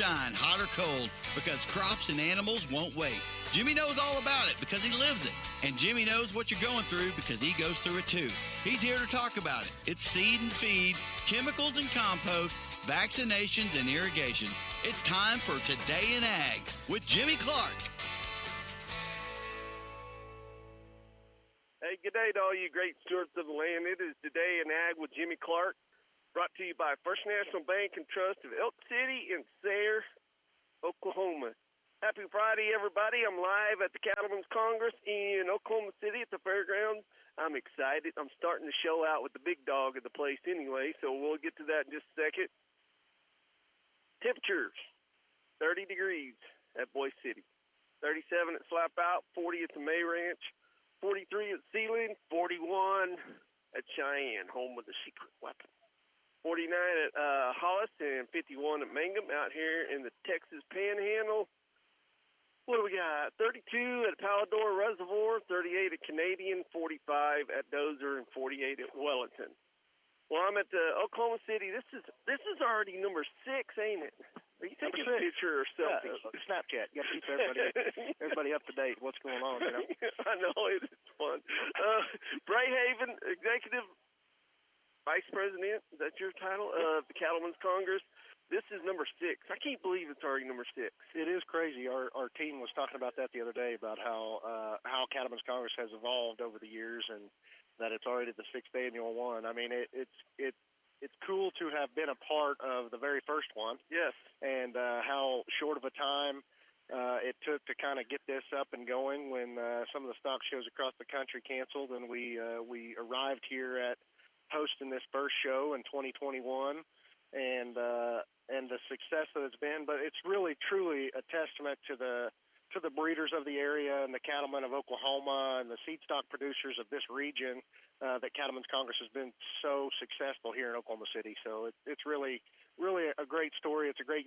shine, hot or cold, because crops and animals won't wait. Jimmy knows all about it because he lives it. And Jimmy knows what you're going through because he goes through it too. He's here to talk about it. It's seed and feed, chemicals and compost, vaccinations and irrigation. It's time for Today in Ag with Jimmy Clark. Hey, good day to all you great stewards of the land. It is Today in Ag with Jimmy Clark, brought to you by First National Bank and Trust of Elk City and Sayre, Oklahoma. Happy Friday, everybody. I'm live at the Cattlemen's Congress in Oklahoma City at the fairgrounds. I'm excited. I'm starting the show out with the big dog of the place anyway, so we'll get to that in just a second. Temperatures, 30 degrees at Boise City, 37 at Slap Out, 40 at the May Ranch, 43 at Sealing, 41 at Cheyenne, home of the secret weapon. 49 at Hollis and 51 at Mangum out here in the Texas Panhandle. What do we got? 32 at Palador Reservoir, 38 at Canadian, 45 at Dozer, and 48 at Wellington. Well, I'm at Oklahoma City. This is already number 6, ain't it? Are you taking a picture or something? Snapchat. You got to keep everybody up to date. What's going on? You know? I know it's fun. Brayhaven, Executive Vice President. Is that your title? Of the Cattlemen's Congress. This is number 6. I can't believe it's already number 6. It is crazy. Our team was talking about that the other day about how Cattlemen's Congress has evolved over the years, and that it's already the 6th annual one. I mean, it's cool to have been a part of the very first one. Yes. And how short of a time it took to kind of get this up and going when some of the stock shows across the country canceled, and we arrived here at hosting this first show in 2021, and the success that it's been. But it's really truly a testament to the breeders of the area and the cattlemen of Oklahoma and the seed stock producers of this region that Cattlemen's Congress has been so successful here in Oklahoma City. So it's really a great story. It's a great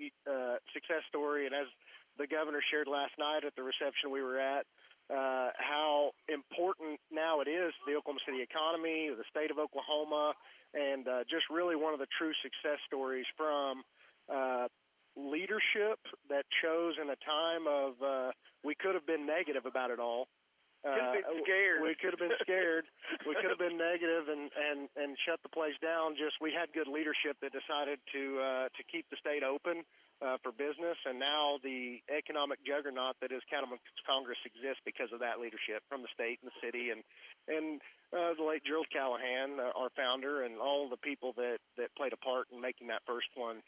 success story. And as the governor shared last night at the reception we were at, how important now it is to the Oklahoma City economy, the state of Oklahoma, and just really one of the true success stories from leadership that chose in a time of we could have been negative about it all. Scared. We could have been scared. We could have been negative and shut the place down. Just we had good leadership that decided to keep the state open for business, and now the economic juggernaut that is Cattlemen's Congress exists because of that leadership from the state and the city, and the late Gerald Callahan, our founder, and all the people that played a part in making that first one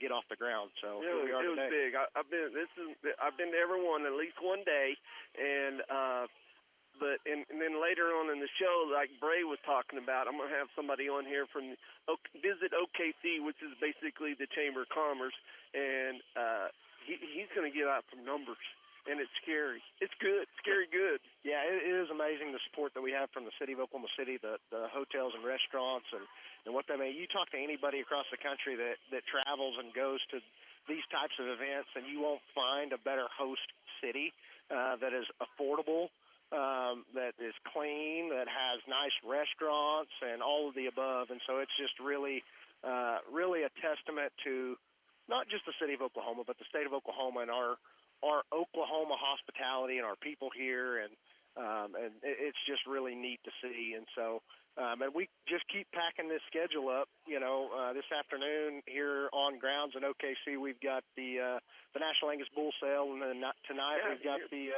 get off the ground. So it was big. I've been to every one at least one day, and then later on in the show, like Bray was talking about, I'm going to have somebody on here from Visit OKC, which is basically the Chamber of Commerce, and he's going to get out some numbers, and it's scary. It's good, scary good. Yeah, it is amazing the support that we have from the city of Oklahoma City, the hotels and restaurants, and what they mean. You talk to anybody across the country that travels and goes to these types of events, and you won't find a better host city that is affordable, that is clean, that has nice restaurants, and all of the above. And so it's just really a testament to not just the city of Oklahoma, but the state of Oklahoma and our Oklahoma hospitality and our people here, and it's just really neat to see. And so, and we just keep packing this schedule up. You know, this afternoon here on grounds in OKC, we've got the National Angus Bull Sale, and then tonight we've got the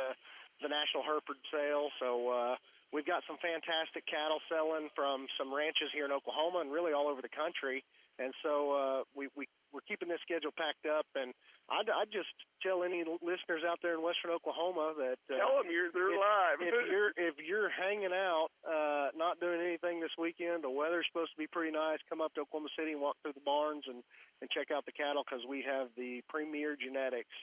National Hereford Sale. So we've got some fantastic cattle selling from some ranches here in Oklahoma and really all over the country. And so we're keeping this schedule packed up, and I'd just tell any listeners out there in western Oklahoma that tell them they're live. if you're hanging out, not doing anything this weekend, the weather's supposed to be pretty nice. Come up to Oklahoma City and walk through the barns and check out the cattle, because we have the premier genetics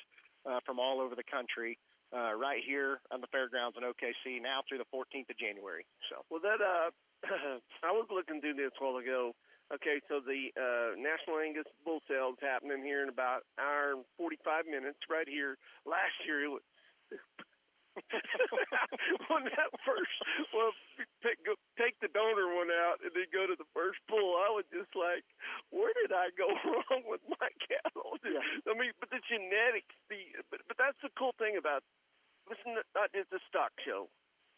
from all over the country right here on the fairgrounds in OKC now through the 14th of January. So, well, that I was looking through this a while ago. Okay, so the National Angus Bull Sale is happening here in about an hour and 45 minutes right here. Last year, When that first, take the donor one out and then go to the first bull, I was just like, where did I go wrong with my cattle? Yeah. I mean, but the genetics, but that's the cool thing about this is not just a stock show.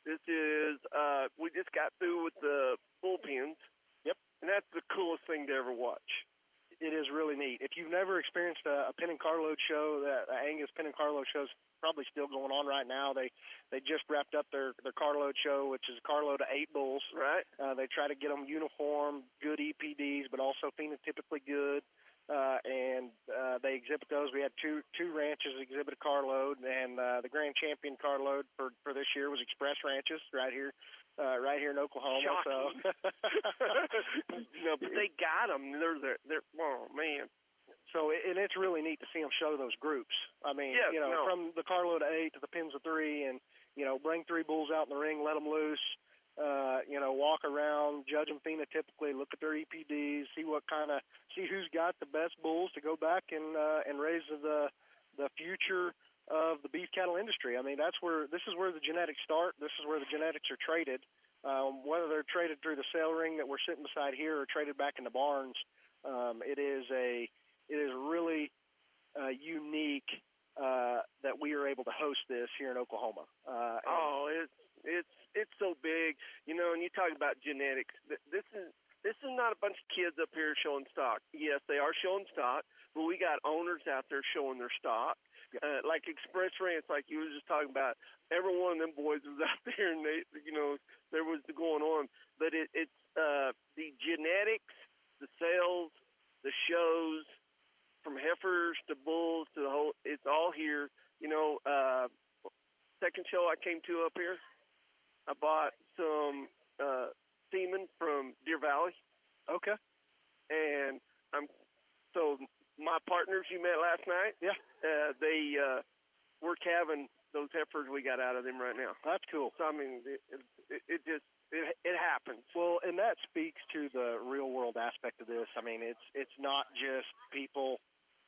This is, we just got through with the bullpens. Yep. And that's the coolest thing to ever watch. It is really neat. If you've never experienced a pin and carload show, the Angus pin and carload show's probably still going on right now. They just wrapped up their carload show, which is a carload of 8 bulls. Right. They try to get them uniform, good EPDs, but also phenotypically good. And they exhibit those. We had two ranches exhibit a carload, and the grand champion carload for this year was Express Ranches right here in Oklahoma. Shocking. So. No, but they got them. They're oh man. So and it's really neat to see them show those groups. I mean, Yeah, from the carload of 8 to the pins of 3, and bring 3 bulls out in the ring, let them loose. Walk around, judge them phenotypically, look at their EPDs, see who's got the best bulls to go back and raise the future of the beef cattle industry. I mean, this is where the genetics start. This is where the genetics are traded. Whether they're traded through the sale ring that we're sitting beside here or traded back in the barns, it is really unique that we are able to host this here in Oklahoma. It's so big, and you talk about genetics. This is not a bunch of kids up here showing stock. Yes, they are showing stock, but we got owners out there showing their stock. Like Express Ranch, like you were just talking about, every one of them boys was out there, and there was going on. But it's the genetics, the sales, the shows, from heifers to bulls to the whole. It's all here. Second show I came to up here, I bought some semen from Deer Valley. Okay. And so my partners you met last night. Yeah. We're calving those heifers we got out of them right now. That's cool. So I mean, it happens. Well, and that speaks to the real world aspect of this. I mean, it's not just people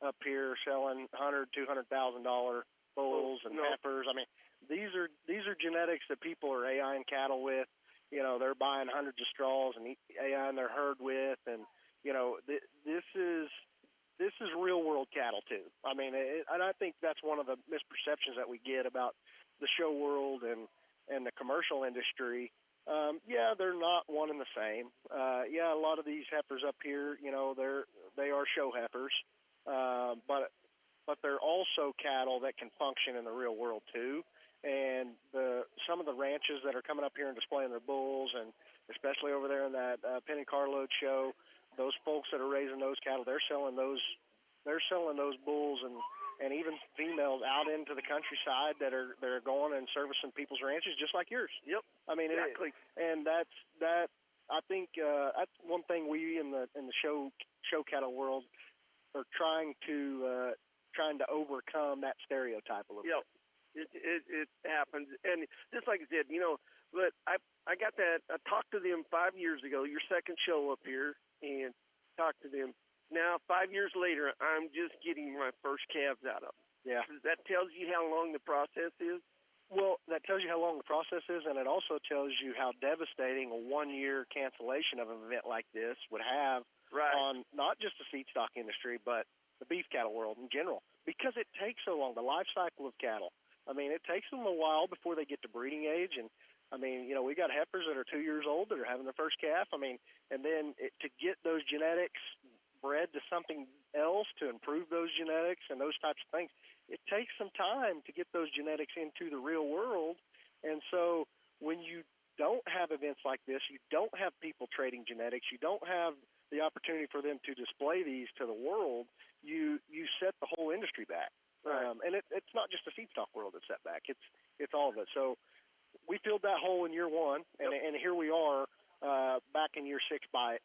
up here selling $100,000-$200,000 bulls and heifers. I mean, these are genetics that people are AIing cattle with. They're buying hundreds of straws and AIing their herd with, and this is real world cattle too. I mean, and I think that's one of the misperceptions that we get about the show world and the commercial industry. They're not one and the same. A lot of these heifers up here, they are show heifers, but they're also cattle that can function in the real world too. And some of the ranches that are coming up here and displaying their bulls, and especially over there in that pin and carload show, those folks that are raising those cattle, they're selling those bulls and even females out into the countryside that are going and servicing people's ranches just like yours. Yep. I mean, exactly. And that's I think that's one thing we in the show cattle world are trying to overcome that stereotype a little bit. It happens, and just like I said, but I got that. I talked to them 5 years ago. Your second show up here, and talked to them. Now 5 years later, I'm just getting my first calves out of them. Yeah, that tells you how long the process is. Well, that tells you how long the process is, and it also tells you how devastating a 1-year cancellation of an event like this would have on not just the feed stock industry, but the beef cattle world in general, because it takes so long. The life cycle of cattle. I mean, it takes them a while before they get to breeding age, and I mean, we got heifers that are 2 years old that are having their first calf. I mean, and then to get those genetics bred to something else to improve those genetics and those types of things, it takes some time to get those genetics into the real world. And so when you don't have events like this, you don't have people trading genetics, you don't have the opportunity for them to display these to the world, you set the whole industry back. Right. And it's not just the feedstock world that's set back. It's all of it. So we filled that hole in year 1, and here we are back in year 6 by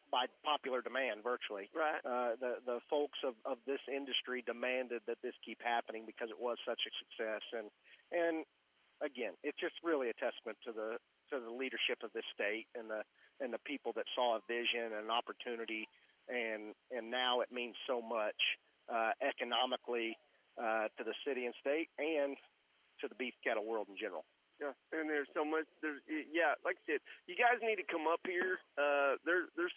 popular demand, virtually. Right. The folks of this industry demanded that this keep happening because it was such a success. And again, it's just really a testament to the leadership of this state and the people that saw a vision and an opportunity, and now it means so much economically to the city and state and to the beef cattle world in general. Yeah, and there's so much. Like I said, you guys need to come up here. There's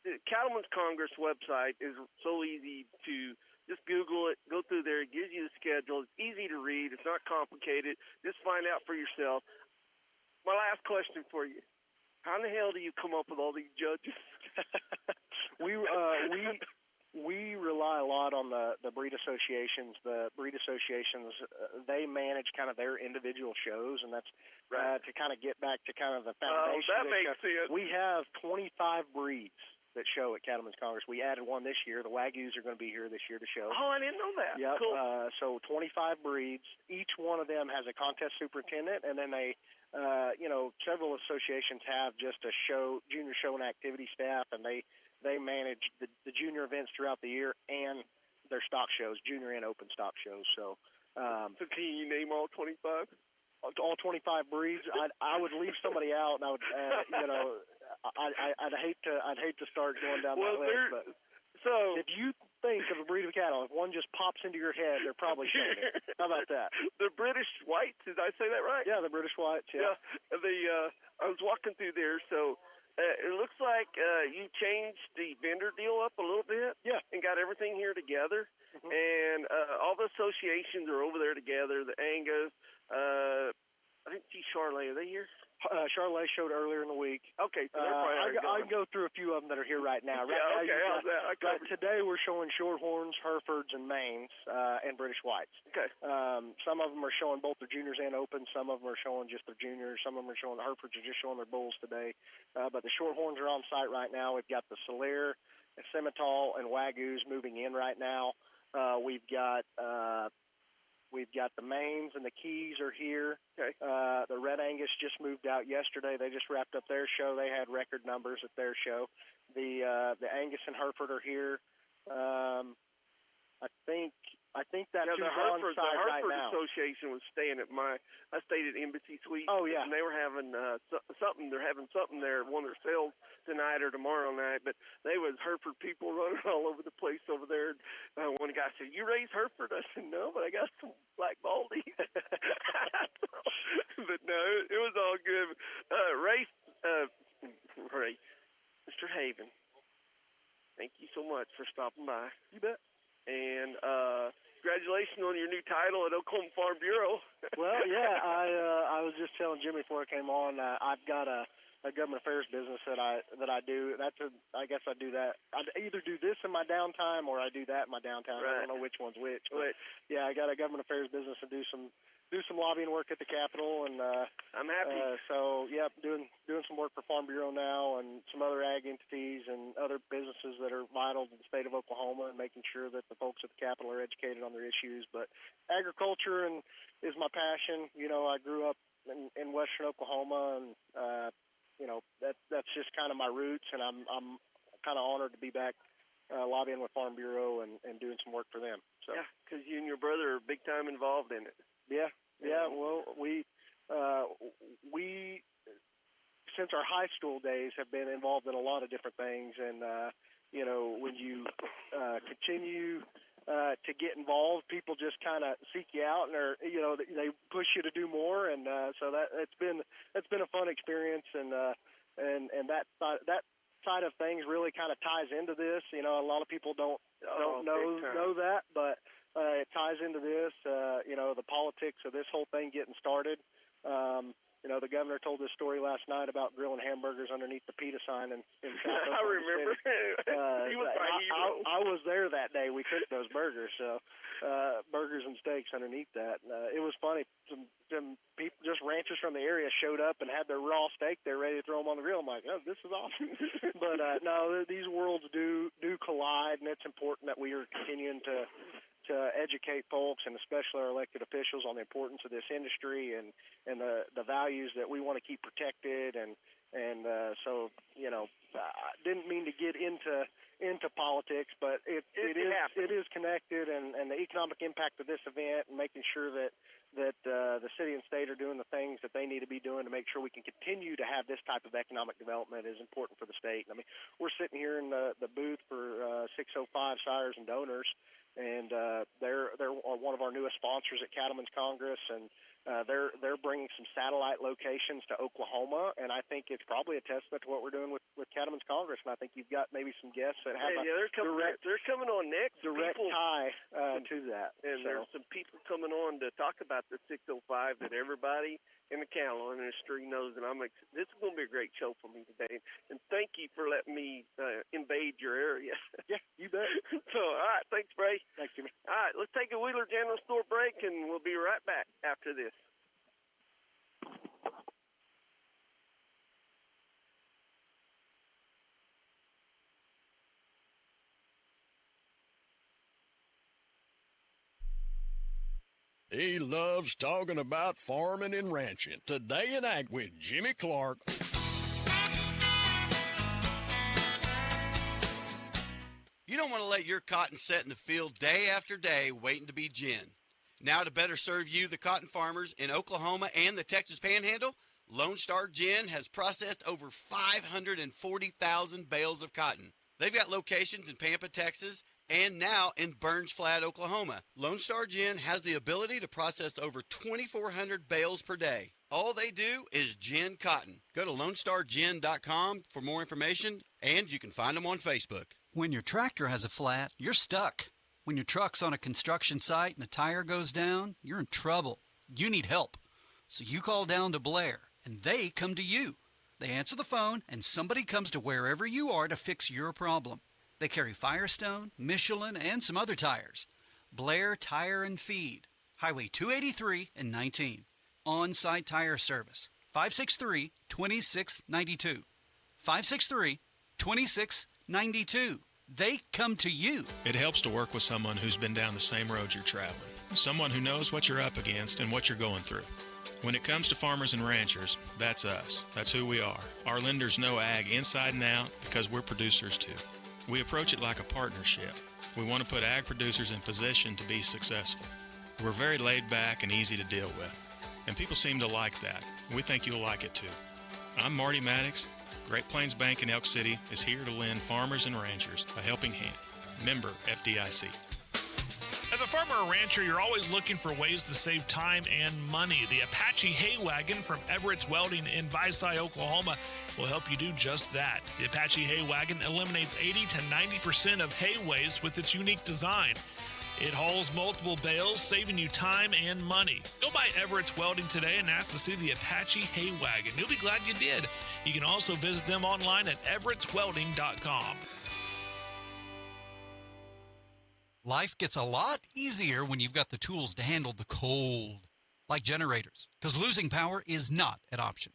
the Cattlemen's Congress website is so easy to just Google it, go through there. It gives you the schedule. It's easy to read. It's not complicated. Just find out for yourself. My last question for you: how in the hell do you come up with all these judges? We rely a lot on the breed associations. The breed associations, they manage kind of their individual shows, and that's Right. to kind of get back to kind of the foundation. That makes sense. We have 25 breeds that show at Cattlemen's Congress. We added one this year. The Wagyus are going to be here this year to show. Oh, I didn't know that. Yep. Cool. So 25 breeds. Each one of them has a contest superintendent, and then several associations have just a junior show and activity staff, and they manage the junior events throughout the year and their stock shows, junior and open stock shows. So can you name all 25? All 25 breeds. I would leave somebody out, and I would, I'd hate to start going down that list. But so if you think of a breed of cattle, if one just pops into your head, they're probably showing it. How about that? The British Whites, did I say that right? Yeah, the British Whites. Yeah. I was walking through there, so it looks like you changed the vendor deal up a little bit. Yeah. And got everything here together. Mm-hmm. And all the associations are over there together. The Angus, I didn't see Charlotte. Are they here? Charlotte showed earlier in the week. Okay, so they're probably I can go through a few of them that are here right now. Right yeah, okay, how's that? Today we're showing Shorthorns, Herefords, and Maines, and British Whites. Okay. Some of them are showing both their juniors and open. Some of them are showing just their juniors. Some of them are showing the Herefords are just showing their bulls today. But the Shorthorns are on site right now. We've got the Solaire, Simmental, and Wagyus moving in right now. We've got the Maines and the Keys are here. Okay. The Red Angus just moved out yesterday. They just wrapped up their show. They had record numbers at their show. The Angus and Hereford are here. I think that's the on site right now. Association was staying at I stayed at Embassy Suites. Oh yeah. And they were having something. They're having something there. One of their sales tonight or tomorrow night. But they was Hereford people running all over the place over there. One guy said, "You raise Hereford?" I said, "No, but I got some black baldies." But no, it was all good. Ray, Mr. Haven, thank you so much for stopping by. You bet. And congratulations on your new title at Oklahoma Farm Bureau. Well, yeah, I was just telling Jimmy before I came on. I've got a government affairs business that I do. I guess I do that. I either do this in my downtime or I do that in my downtime. Right. I don't know which one's which. But yeah, I got a government affairs business and do some lobbying work at the Capitol, and I'm happy. So yeah, doing some work for Farm Bureau now, and some other ag entities and other businesses that are vital to the state of Oklahoma, and making sure that the folks at the Capitol are educated on their issues. But agriculture is my passion. You know, I grew up in western Oklahoma, and that's just kind of my roots, and I'm kind of honored to be back lobbying with Farm Bureau and doing some work for them. So yeah, because you and your brother are big time involved in it. Yeah. Well, we since our high school days have been involved in a lot of different things, and when you continue to get involved, people just kind of seek you out, and they push you to do more, and so it's been a fun experience, and that side of things really kind of ties into this. You know, a lot of people don't know that, but it ties into this, the politics of this whole thing getting started. The governor told this story last night about grilling hamburgers underneath the PETA sign in South Oklahoma I remember. City. He was my hero. I was there that day. We cooked those burgers, so burgers and steaks underneath that. It was funny. Some people, just ranchers from the area, showed up and had their raw steak there ready to throw them on the grill. I'm like, oh, this is awesome. But no, these worlds do collide, and it's important that we are continuing to educate folks, and especially our elected officials, on the importance of this industry and the values that we want to keep protected. And so I didn't mean to get into politics, but it is connected, and the economic impact of this event, and making sure that the city and state are doing the things that they need to be doing to make sure we can continue to have this type of economic development is important for the state. I mean, we're sitting here in the booth for 605 sires and donors, and they're 100% one of our newest sponsors at Cattlemen's Congress, and they're bringing some satellite locations to Oklahoma, and I think it's probably a testament to what we're doing with Cattlemen's Congress. And I think you've got maybe some guests that have they're coming on next. Direct tie to that. And there's some people coming on to talk about the 605 that everybody in the cattle industry knows, and this is going to be a great show for me today. And thank you for letting me invade your area. Yeah, you bet. So, all right, thanks, Bray. Thanks, Jimmy. All right, let's take a Wheeler General Store break, and we'll be right back after this. He loves talking about farming and ranching. Today in Ag with Jimmy Clark. You don't want to let your cotton set in the field day after day waiting to be ginned. Now to better serve you, the cotton farmers in Oklahoma and the Texas Panhandle, Lone Star Gin has processed over 540,000 bales of cotton. They've got locations in Pampa, Texas, and now in Burns Flat, Oklahoma. Lone Star Gin has the ability to process over 2,400 bales per day. All they do is gin cotton. Go to LoneStarGin.com for more information, and you can find them on Facebook. When your tractor has a flat, you're stuck. When your truck's on a construction site and a tire goes down, you're in trouble. You need help. So you call down to Blair, and they come to you. They answer the phone, and somebody comes to wherever you are to fix your problem. They carry Firestone, Michelin, and some other tires. Blair Tire and Feed, Highway 283 and 19. On-site tire service, 563-2692. 563-2692. They come to you. It helps to work with someone who's been down the same road you're traveling. Someone who knows what you're up against and what you're going through. When it comes to farmers and ranchers, that's us. That's who we are. Our lenders know ag inside and out because we're producers too. We approach it like a partnership. We want to put ag producers in position to be successful. We're very laid back and easy to deal with. And people seem to like that. We think you'll like it too. I'm Marty Maddox. Great Plains Bank in Elk City is here to lend farmers and ranchers a helping hand. Member FDIC. As a farmer or rancher, you're always looking for ways to save time and money. The Apache Hay Wagon from Everett's Welding in Visay, Oklahoma will help you do just that. The Apache Hay Wagon eliminates 80 to 90% of hay waste with its unique design. It hauls multiple bales, saving you time and money. Go by Everett's Welding today and ask to see the Apache Hay Wagon. You'll be glad you did. You can also visit them online at everettswelding.com. Life gets a lot easier when you've got the tools to handle the cold, like generators, because losing power is not an option.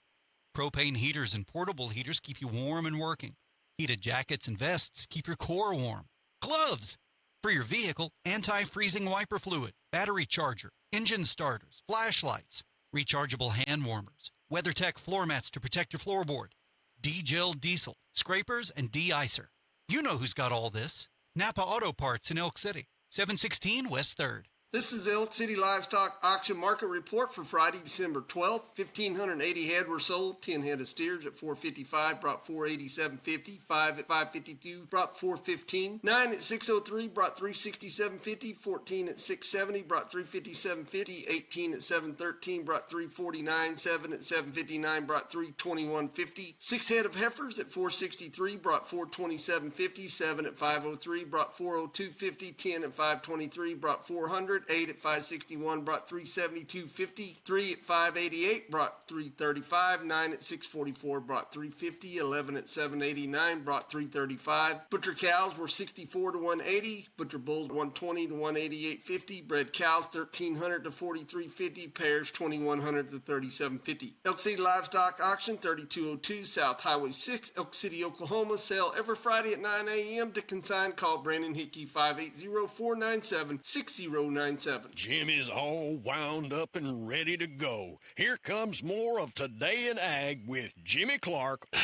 Propane heaters and portable heaters keep you warm and working. Heated jackets and vests keep your core warm. Gloves for your vehicle, anti-freezing wiper fluid, battery charger, engine starters, flashlights, rechargeable hand warmers, WeatherTech floor mats to protect your floorboard, D-Gel diesel, scrapers, and de-icer. You know who's got all this. Napa Auto Parts in Elk City, 716 West 3rd. This is the Elk City Livestock Auction Market Report for Friday, December 12th. 1,580 head were sold. 10 head of steers at $455 brought $487.50. 5 at $552 brought $415. 9 at $603 brought $367.50. 14 at $670 brought $357.50. 18 at $713 brought $349. 7 at $759 brought $321.50. 6 head of heifers at $463 brought $427.50. 7 at $503 brought $402.50. 10 at $523 brought $400. 8 at $561 brought $372.50. 3 at $588 brought $335. 9 at $644 brought $350. 11 at $789 brought $335. Butcher cows were $64 to $180. Butcher bulls $120 to $188.50. Bred cows $1,300 to $43.50. Pairs $2,100 to $37.50. Elk City Livestock Auction 3202 South Highway 6, Elk City, Oklahoma. Sale every Friday at 9 a.m. To consign, call Brandon Hickey 580-497-6097. Jim is all wound up and ready to go. Here comes more of Today in Ag with Jimmy Clark. All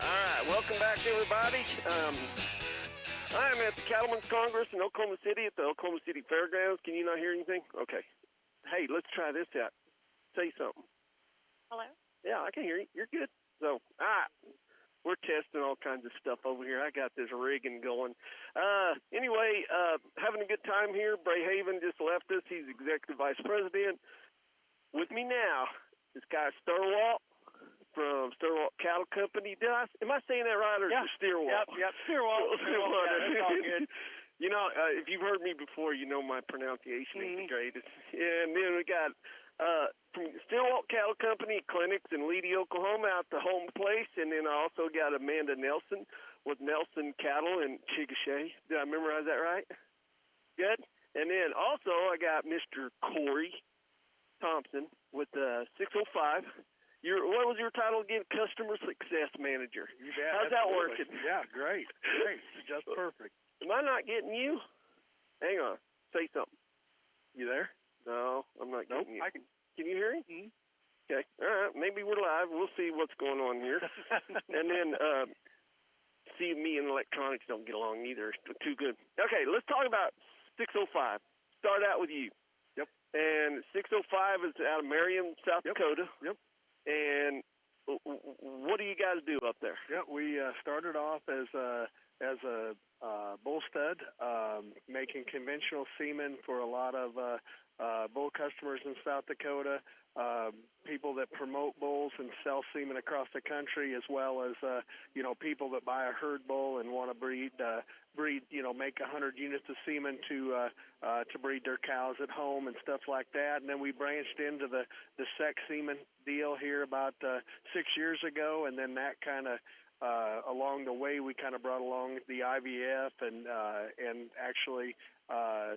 right, welcome back, everybody. I am at the Cattlemen's Congress in Oklahoma City at the Oklahoma City Fairgrounds. Can you not hear anything? Okay. Hey, let's try this out. Say something. Hello? Yeah, I can hear you. You're good. So, all right. we're testing all kinds of stuff over here. I got this rigging going. Anyway, having a good time here. Bray Haven just left us. He's executive vice president. With me now, this guy Sturwalt from Sturwalt Cattle Company. Am I saying that right, or is it Steerwalt? Yep, Steerwalt. That's all good. You know, if you've heard me before, you know my pronunciation ain't the greatest. And then we got from Steerwalt Cattle Company clinics in Leedy, Oklahoma, out the home place. And then I also got Amanda Nelson with Nelson Cattle in Chickasha. Did I memorize that right? Good. And then also I got Mr. Corey Thompson with 605. What was your title again? Customer Success Manager. Yeah, how's that working? Yeah, great. Just perfect. Am I not getting you? Hang on. Say something. You there? No, I'm not getting you. Can you hear me? Mm-hmm. Okay. All right. Maybe we're live. We'll see what's going on here. And then, see, me and electronics don't get along either. Too good. Okay, let's talk about 605. Start out with you. Yep. And 605 is out of Marion, South Dakota. Yep. And what do you guys do up there? Yeah, we started off as a bull stud, making conventional semen for a lot of bull customers in South Dakota, people that promote bulls and sell semen across the country, as well as people that buy a herd bull and want to breed, make 100 units of semen to breed their cows at home and stuff like that. And then we branched into the sex semen deal here about 6 years ago, and then that kind of along the way, we kind of brought along the IVF, and actually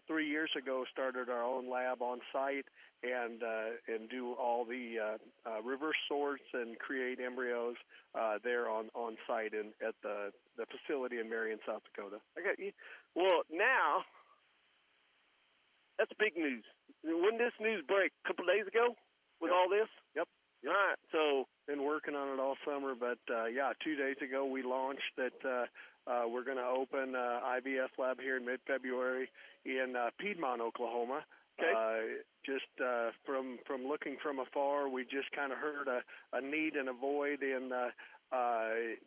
3 years ago started our own lab on site and do all the reverse sorts and create embryos there on site at the facility in Marion, South Dakota. Okay. Well, now that's big news. When did this news break? A couple of days ago with all this? Yep. All right. So been working on it all summer, but 2 days ago we launched that we're going to open IVF lab here in mid-February in Piedmont, Oklahoma. Okay. Just from looking from afar, we just kind of heard a need and a void in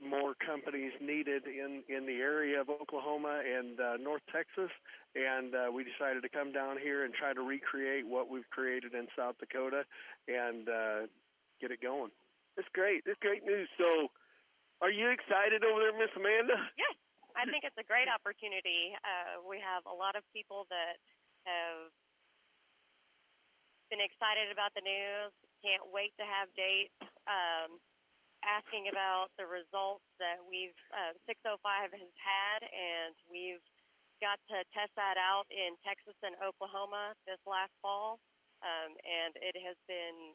more companies needed in the area of Oklahoma and North Texas, and we decided to come down here and try to recreate what we've created in South Dakota and get it going. That's great. That's great news. So are you excited over there, Miss Amanda? Yes. I think it's a great opportunity. We have a lot of people that have been excited about the news, can't wait to have dates, asking about the results that 605 has had, and we've got to test that out in Texas and Oklahoma this last fall, and it has been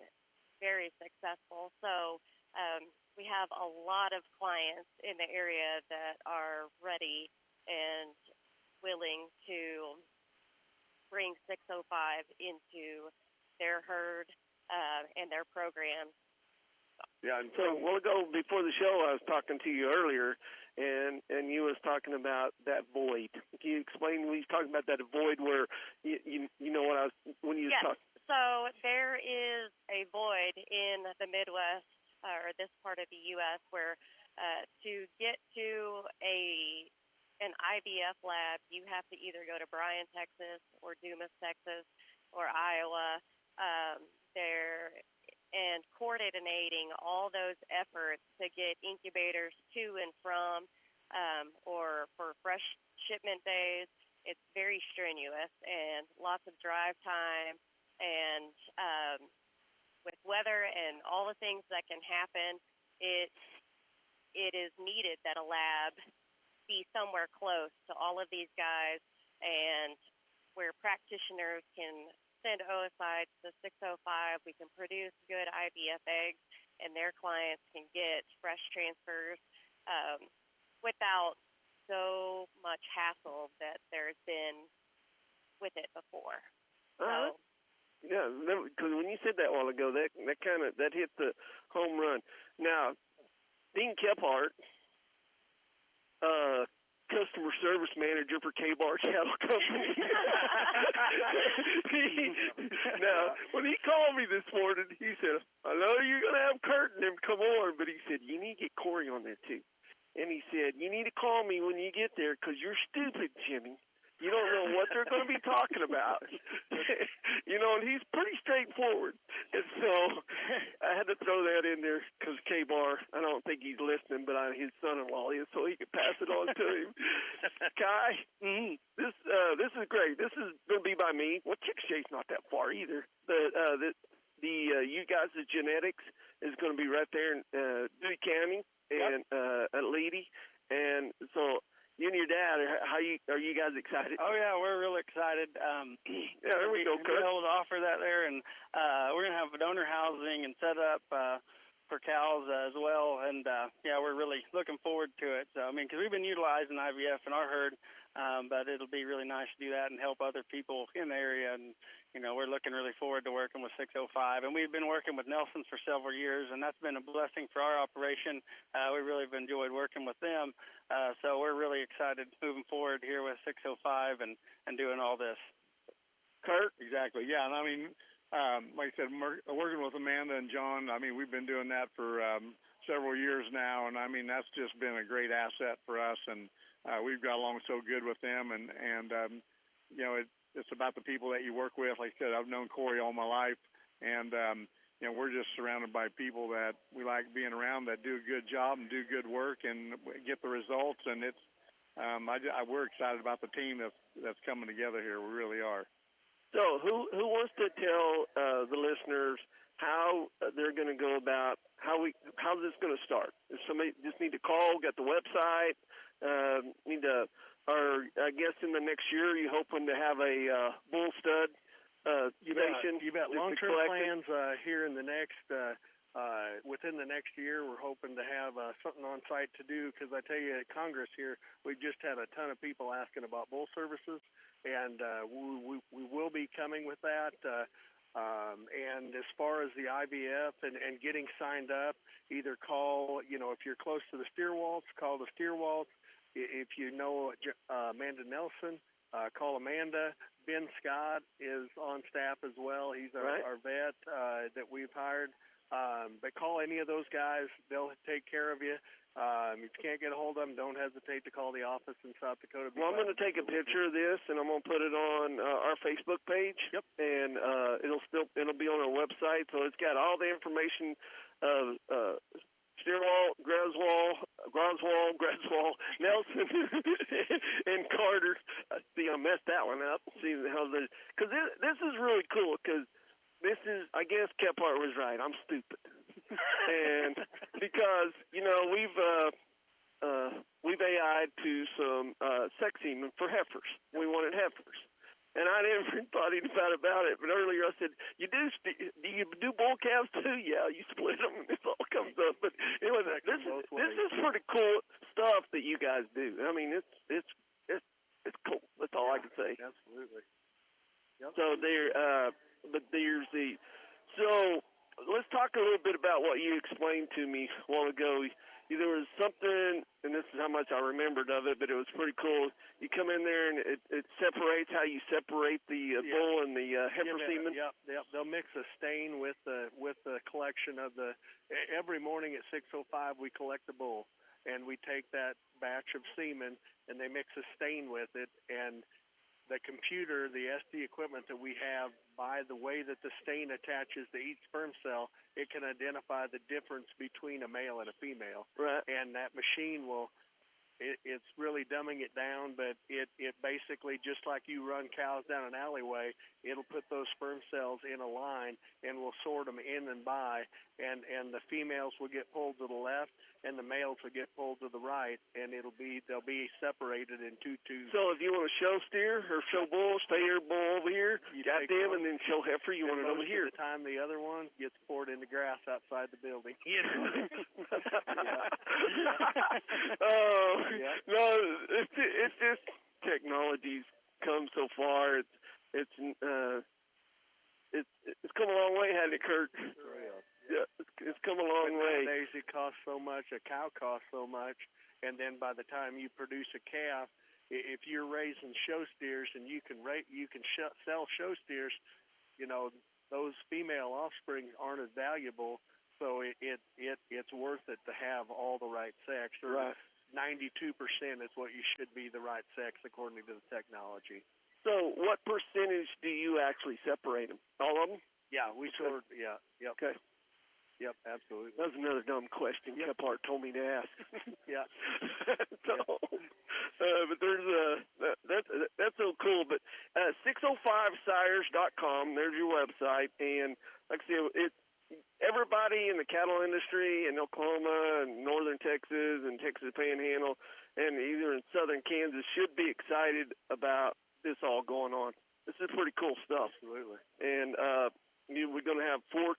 very successful. So we have a lot of clients in the area that are ready and willing to bring 605 into their herd and their program. Yeah, and so a while ago before the show, I was talking to you earlier, and you was talking about that void. Can you explain? We was talking about that void where you know what I was when you was talking. So there is a void in the Midwest or this part of the U.S. where to get to an IVF lab, you have to either go to Bryan, Texas, or Dumas, Texas, or Iowa. And coordinating all those efforts to get incubators to and from or for fresh shipment days, it's very strenuous and lots of drive time. And with weather and all the things that can happen, it is needed that a lab be somewhere close to all of these guys, and where practitioners can send oocytes to 605, we can produce good IVF eggs, and their clients can get fresh transfers without so much hassle that there's been with it before. So. Yeah, because when you said that a while ago, that hit the home run. Now, Dean Kephart, customer service manager for K-Bar Cattle Company. Now, when he called me this morning, he said, I know you're going to have Kurt and them come on, but he said, you need to get Corey on there too. And he said, you need to call me when you get there because you're stupid, Jimmy. You don't know what they're going to be talking about. And he's pretty straightforward. And so I had to throw that in there because K-Bar, I don't think he's listening, but his son-in-law is, so he can pass it on to him. Kai, this is great. This is going to be by me. Well, Chickasha's not that far either. You guys' genetics is going to be right there in Dewey County and at Leedy. And so you and your dad, are you guys excited? Oh, yeah, we're real excited. Yeah, there we go, Kurt. We'll be able to offer that there, and we're going to have donor housing and set up for cows as well, and, we're really looking forward to it. So, because we've been utilizing IVF in our herd, but it'll be really nice to do that and help other people in the area, and, we're looking really forward to working with 605, and we've been working with Nelson's for several years, and that's been a blessing for our operation. We really have enjoyed working with them, so we're really excited moving forward here with 605 and doing all this. Kurt? Exactly, yeah, and like I said, working with Amanda and John, we've been doing that for several years now, and that's just been a great asset for us, and we've got along so good with them, and it's about the people that you work with. Like I said, I've known Corey all my life, and we're just surrounded by people that we like being around, that do a good job and do good work and get the results, and it's we're excited about the team that's coming together here. We really are. So who wants to tell the listeners how they're going to go about how's this going to start? If somebody just need to call, got the website, or I guess in the next year you're hoping to have a bull stud station. You bet. Long-term plans here in the next within the next year, we're hoping to have something on site to do, because I tell you, at Congress here, we've just had a ton of people asking about bull services, and we will be coming with that. And as far as the IVF and getting signed up, either call, if you're close to the steer walls, call the steer walls. If you know Amanda Nelson, call Amanda. Ben Scott is on staff as well. He's our vet that we've hired. But call any of those guys. They'll take care of you. If you can't get a hold of them, don't hesitate to call the office in South Dakota. Well, I'm going to take a picture of this, and I'm going to put it on our Facebook page. Yep. And it'll be on our website. So it's got all the information of Steerwall, Groswall, Nelson, and Carter. See, I messed that one up. See how because this is really cool, because this is, I guess Kephart was right. I'm stupid. And because, we've AI'd to some sex semen for heifers. We wanted heifers. And I never thought anything about it. But earlier I said, do you do bull calves too? Yeah, you split them and this all comes up. But anyway, this is pretty cool stuff that you guys do. It's cool. That's all I can say. Absolutely. Yep. So so let's talk a little bit about what you explained to me a while ago. There was something, and this is how much I remembered of it, but it was pretty cool. You come in there, and it separates how you separate the bull and the heifer semen. Yep. They'll mix a stain with the collection of the. Every morning at 6:05, we collect the bull, and we take that batch of semen, and they mix a stain with it, and the computer, the SD equipment that we have, by the way that the stain attaches to each sperm cell, it can identify the difference between a male and a female. Right. And that machine it's really dumbing it down, but it basically, just like you run cows down an alleyway, it'll put those sperm cells in a line and will sort them in and by, and the females will get pulled to the left and the males will get pulled to the right, and they'll be separated in two tubes. So if you want to show steer or show bull, stay here, bull over here, you got them, and then show heifer, you want it over here. Most of the time, the other one gets poured in the grass outside the building. No, it's just technology's come so far. It's come a long way, hasn't it, Kurt? Oh, Yeah, it's come a long way. Nowadays, it costs so much. A cow costs so much. and then by the time you produce a calf, if you're raising show steers and you can sell show steers, those female offspring aren't as valuable, so it's worth it to have all the right sex. Or Right. 92% is what you should be the right sex according to the technology. So what percentage do you actually separate them? All of them? Yeah, we sort. Yeah. Yep. Okay. Yep. Absolutely. That was another dumb question Kephart told me to ask. Yeah. But there's that's so cool. But 605sires.com. There's your website, and like I said, everybody in the cattle industry in Oklahoma and northern Texas and Texas Panhandle and either in southern Kansas should be excited about this all going on. This is pretty cool stuff. Absolutely. And we're going to have four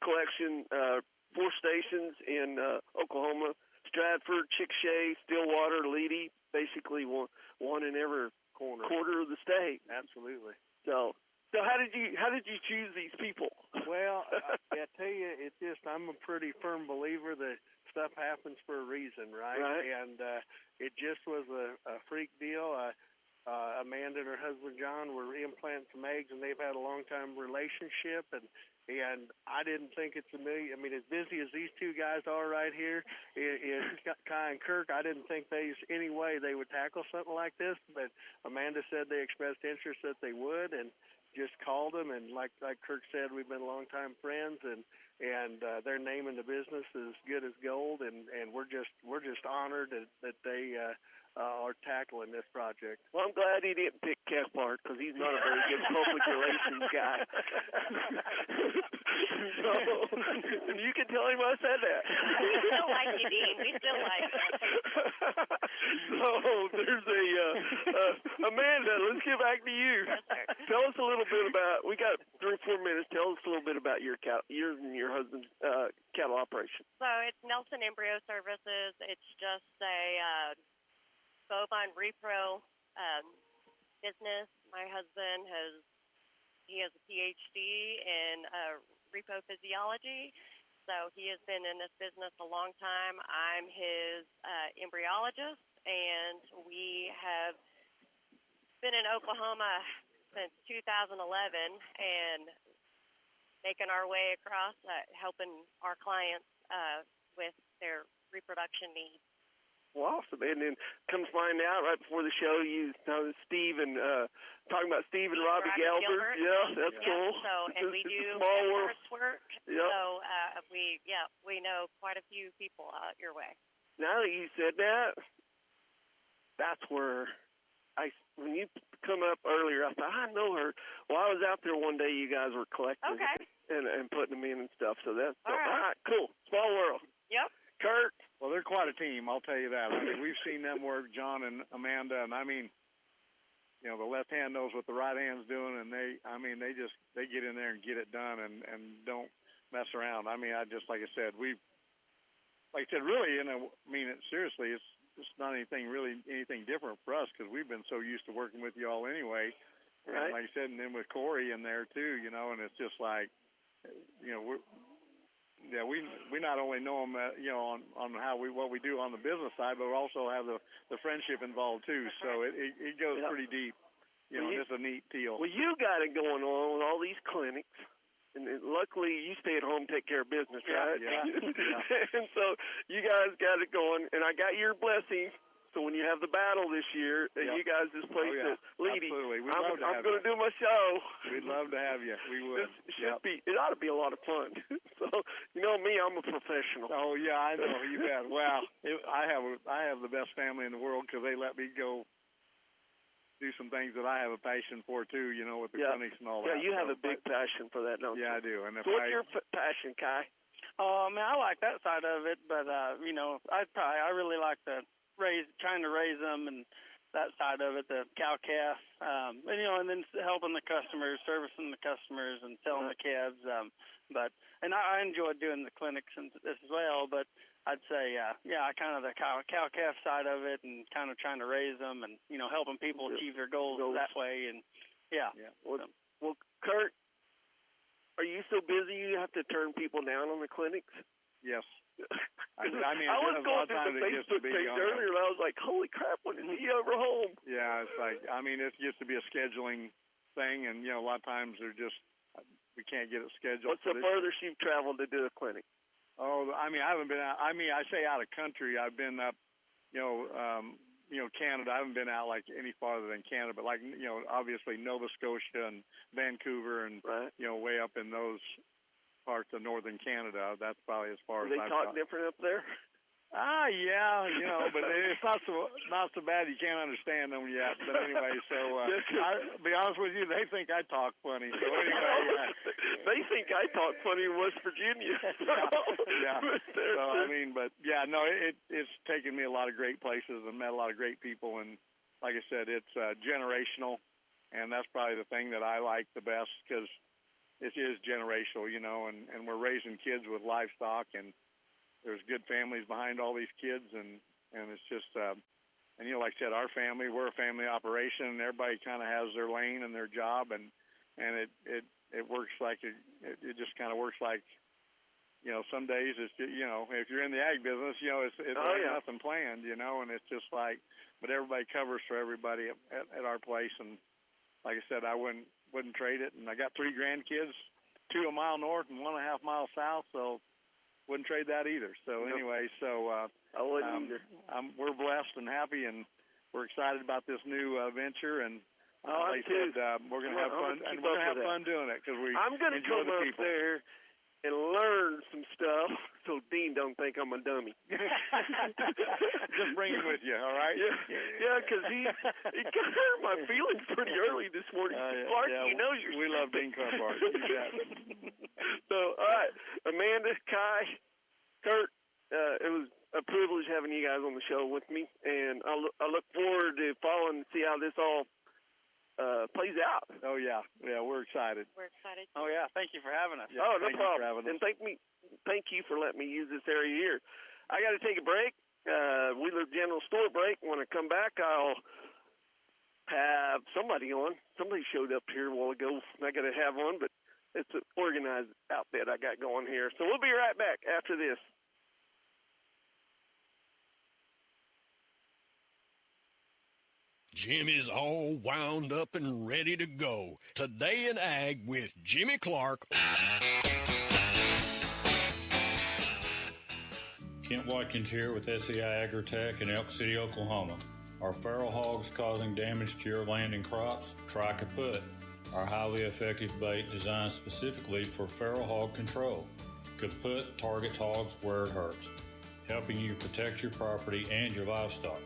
stations in Oklahoma: Stratford, Chickasha, Stillwater, Leedy. Basically, one in every quarter of the state. Absolutely. So how did you choose these people? Well, I tell you, I'm a pretty firm believer that stuff happens for a reason, right? And it just was a freak deal. Amanda and her husband John were implanting some eggs, and they've had a long-time relationship, and I didn't think it's a million. I mean, as busy as these two guys are right here, Kai and Kirk, I didn't think there's any way they would tackle something like this. But Amanda said they expressed interest that they would, and just called them. And like Kirk said, we've been longtime friends, and their name in the business is good as gold, and we're just honored that they are tackling this project. Well, I'm glad he didn't pick Kephart because he's not a very good public relations guy. So, you can tell him I said that. We still like you, Dean. We still like you. So there's Amanda, let's get back to you. Yes, sir. Tell us a little bit about, we got 3 or 4 minutes. Tell us a little bit about yours and your husband's cattle operation. So it's Nelson Embryo Services. It's just a bovine repro business. My husband has a PhD in repo physiology, so he has been in this business a long time. I'm his embryologist, and we have been in Oklahoma since 2011 and making our way across, helping our clients with their reproduction needs. Well, awesome. And then come to find out, right before the show, you know Steve and talking about Steve and Robbie Gilbert. Yeah, that's cool. So, and we do small world work. Yep. So we know quite a few people out your way. Now that you said that, that's where when you come up earlier, I thought, I know her. Well, I was out there one day. You guys were collecting and putting them in and stuff. So that's all right. Cool. Small world. Yep. Kurt. Well, they're quite a team, I'll tell you that. I mean, we've seen them work, John and Amanda, and I mean, the left hand knows what the right hand's doing, and they get in there and get it done and don't mess around. I mean, like I said, really, seriously, it's not anything different for us because we've been so used to working with you all anyway. Right. And like I said, and then with Corey in there too, and it's just like, we not only know them, on what we do on the business side, but we also have the friendship involved too. So it goes pretty deep. It's a neat deal. Well, you got it going on with all these clinics, and luckily you stay at home and take care of business, right? Yeah. And so you guys got it going, and I got your blessing. So when you have the battle this year, and you guys just place at Leedy, I'm going to do my show. We'd love to have you. We would. It ought to be a lot of fun. So you know me, I'm a professional. Oh yeah, I know. You bet. Wow, I have the best family in the world because they let me go do some things that I have a passion for too. With the clinics and all that. Yeah, you have a big passion for that, don't you? Yeah, I do. And so what's your passion, Kai? Oh, man, I like that side of it, but I really like trying to raise them and that side of it, the cow-calf, and then helping the customers, servicing the customers, and selling the calves. And I enjoy doing the clinics and this as well. But I'd say, kind of the cow-calf side of it, and kind of trying to raise them, and helping people achieve their goals that way. And Well, Kurt, are you so busy you have to turn people down on the clinics? Yes. I mean, I was a going lot of through times the it gets to Facebook be page earlier, and I was like, holy crap, when is he ever home? Yeah, it's like, I mean, it gets to be a scheduling thing, and, you know, a lot of times we can't get it scheduled. What's the furthest you've traveled to do a clinic? Oh, I mean, I haven't been out. I mean, I say out of country. I've been up, Canada. I haven't been out like any farther than Canada, but like, obviously Nova Scotia and Vancouver and, right. Way up in those parts of northern Canada. That's probably as far as I've talk different up there? Yeah, but it's not so bad. You can't understand them yet. But anyway, so I'll be honest with you, they think I talk funny. So anyway, they think I talk funny in West Virginia. Yeah. So I mean, but yeah, no, it's taken me a lot of great places and met a lot of great people, and like I said, it's generational, and that's probably the thing that I like the best because it is generational, and we're raising kids with livestock and. There's good families behind all these kids, and it's just, like I said, our family, we're a family operation, and everybody kind of has their lane and their job, and it works like it just kind of works like, some days it's, if you're in the ag business, it's nothing planned, and it's just like, but everybody covers for everybody at our place, and like I said, I wouldn't trade it, and I got 3 grandkids, 2 a mile north and 1.5 miles south, so. Wouldn't trade that either. So anyway, I wouldn't either. We're blessed and happy, and we're excited about this new venture. And like I said, we're going to have fun, and we're going to have fun doing it because I'm going to come up there and learn some stuff so Dean don't think I'm a dummy. Just bring him with you, all right? Yeah, because he kind of hurt my feelings pretty early this morning. Clark, you know you're we love Dean Clark. So, all right, Amanda, Kai, Kurt, it was a privilege having you guys on the show with me, and I look forward to following and see how this all plays out. Oh, yeah, we're excited. We're excited. Oh, yeah, thank you for having us. No problem. And thank you for letting me use this area here. I got to take a break. Wheeler General Store break. When I come back, I'll have somebody on. Somebody showed up here a while ago. I got to have one, but it's an organized outfit I got going here. So we'll be right back after this. Jimmy's all wound up and ready to go. Today in Ag with Jimmy Clark. Kent Watkins here with SEI Agritech in Elk City, Oklahoma. Are feral hogs causing damage to your land and crops? Try Kaput, our highly effective bait designed specifically for feral hog control. Kaput targets hogs where it hurts, helping you protect your property and your livestock.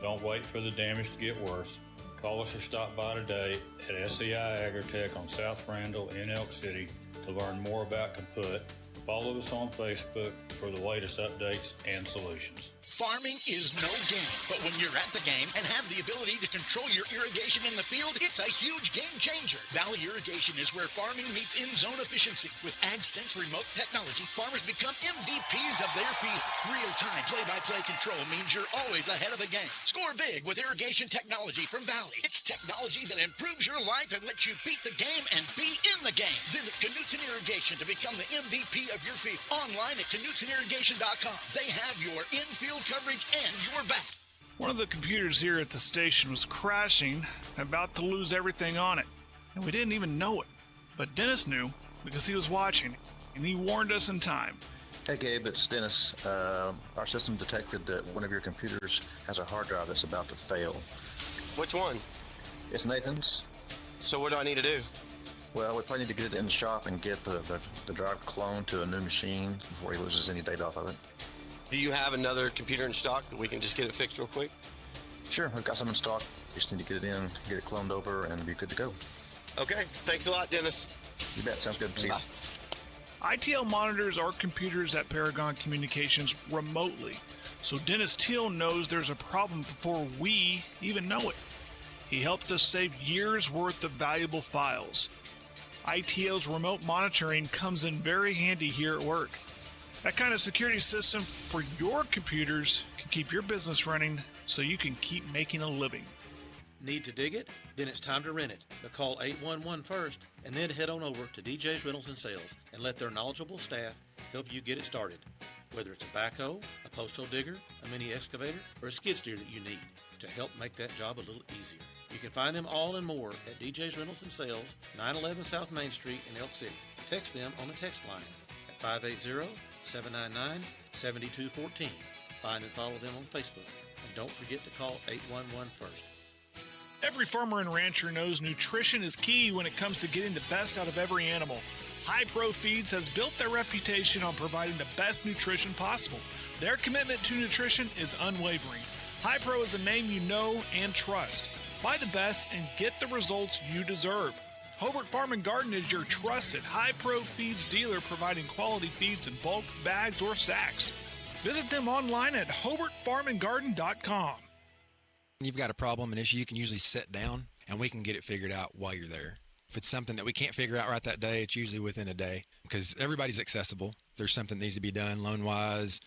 Don't wait for the damage to get worse. Call us or stop by today at SEI Agritech on South Brandle in Elk City to learn more about Kaput. Follow us on Facebook for the latest updates and solutions. Farming is no game, but when you're at the game and have the ability to control your irrigation in the field, it's a huge game changer. Valley Irrigation is where farming meets in-zone efficiency. With AgSense remote technology, farmers become MVPs of their fields. Real-time play-by-play control means you're always ahead of the game. Score big with irrigation technology from Valley. It's technology that improves your life and lets you beat the game and be in the game. Visit Knutson Irrigation to become the MVP of your field. Online at KnutsenIrrigation.com. They have your in-field coverage and your back. One of the computers here at the station was crashing, about to lose everything on it, and we didn't even know it. But Dennis knew because he was watching, and he warned us in time. Hey Gabe, it's Dennis. Our system detected that one of your computers has a hard drive that's about to fail. Which one? It's Nathan's. So what do I need to do? Well, we probably need to get it in the shop and get the drive cloned to a new machine before he loses any data off of it. Do you have another computer in stock that we can just get it fixed real quick? Sure, we've got some in stock. Just need to get it in, get it cloned over, and be good to go. Okay, thanks a lot, Dennis. You bet, sounds good. See you. ITL monitors our computers at Paragon Communications remotely, so Dennis Teal knows there's a problem before we even know it. He helped us save years' worth of valuable files. ITL's remote monitoring comes in very handy here at work. That kind of security system for your computers can keep your business running so you can keep making a living. Need to dig it? Then it's time to rent it. But call 811 first and then head on over to DJ's Rentals and Sales and let their knowledgeable staff help you get it started. Whether it's a backhoe, a post hole digger, a mini excavator, or a skid steer that you need to help make that job a little easier. You can find them all and more at DJ's Rentals and Sales, 911 South Main Street in Elk City. Text them on the text line at 580-799-7214. Find and follow them on Facebook. And don't forget to call 811 first. Every farmer and rancher knows nutrition is key when it comes to getting the best out of every animal. High Pro Feeds has built their reputation on providing the best nutrition possible. Their commitment to nutrition is unwavering. High Pro is a name you know and trust. Buy the best and get the results you deserve. Hobart Farm and Garden is your trusted High Pro Feeds dealer, providing quality feeds in bulk, bags, or sacks. Visit them online at hobartfarmandgarden.com. You've got a problem, an issue, you can usually sit down and we can get it figured out while you're there. If it's something that we can't figure out right that day, it's usually within a day because everybody's accessible. If there's something that needs to be done loan-wise,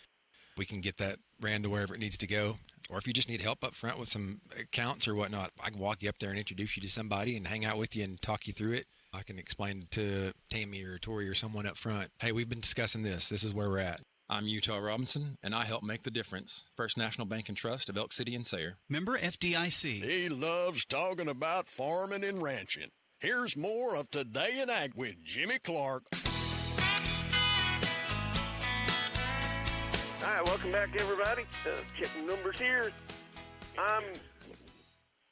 we can get that ran to wherever it needs to go. Or if you just need help up front with some accounts or whatnot, I can walk you up there and introduce you to somebody and hang out with you and talk you through it. I can explain to Tammy or Tori or someone up front, hey, we've been discussing this. This is where we're at. I'm Utah Robinson, and I help make the difference. First National Bank and Trust of Elk City and Sayre. Member FDIC. He loves talking about farming and ranching. Here's more of Today in Ag with Jimmy Clark. All right, welcome back, everybody. Checking numbers here. I'm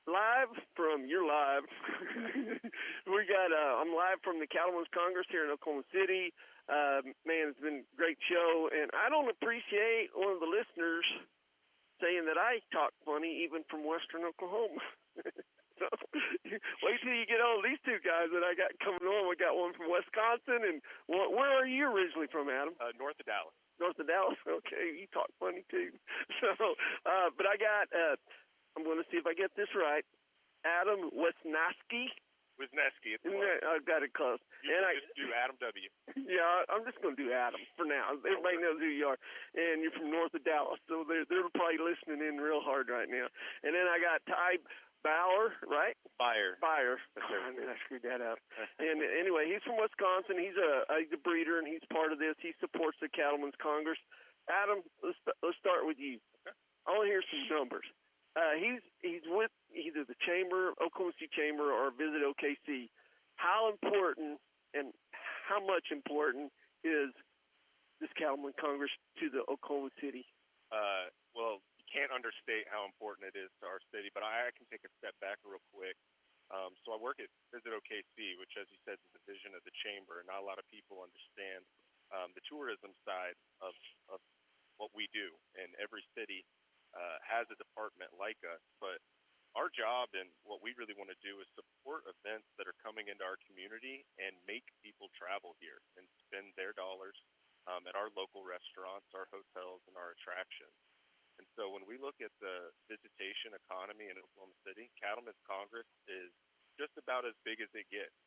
live from, you're live. I'm live from the Cattlemen's Congress here in Oklahoma City. Man, it's been a great show, and I don't appreciate one of the listeners saying that I talk funny even from Western Oklahoma. So wait till you get on these two guys that I got coming on. We got one from Wisconsin, and where are you originally from, Adam? North of Dallas. North of Dallas? Okay, you talk funny too. So, but I got, I'm going to see if I get this right, Adam Wisniewski. Wisniewski. I got it close. You can just do Adam W. Yeah, I'm just going to do Adam for now. Everybody knows who you are. And you're from north of Dallas, so they're probably listening in real hard right now. And then I got Ty Bauer, right? Buyer. Oh, I screwed that up. And anyway, he's from Wisconsin. He's a breeder, and he's part of this. He supports the Cattlemen's Congress. Adam, let's start with you. Okay. I want to hear some numbers. He's with either the Chamber, Oklahoma City Chamber, or Visit OKC. How important and how much important is this Cattlemen's Congress to the Oklahoma City? Well, you can't understate how important it is to our city, but I can take a step back real quick. So I work at Visit OKC, which, as you said, is a division of the Chamber, and not a lot of people understand the tourism side of what we do. And every city has a department like us, but our job and what we really want to do is support events that are coming into our community and make people travel here and spend their dollars at our local restaurants, our hotels, and our attractions. And so when we look at the visitation economy in Oklahoma City, Cattlemen's Congress is just about as big as it gets.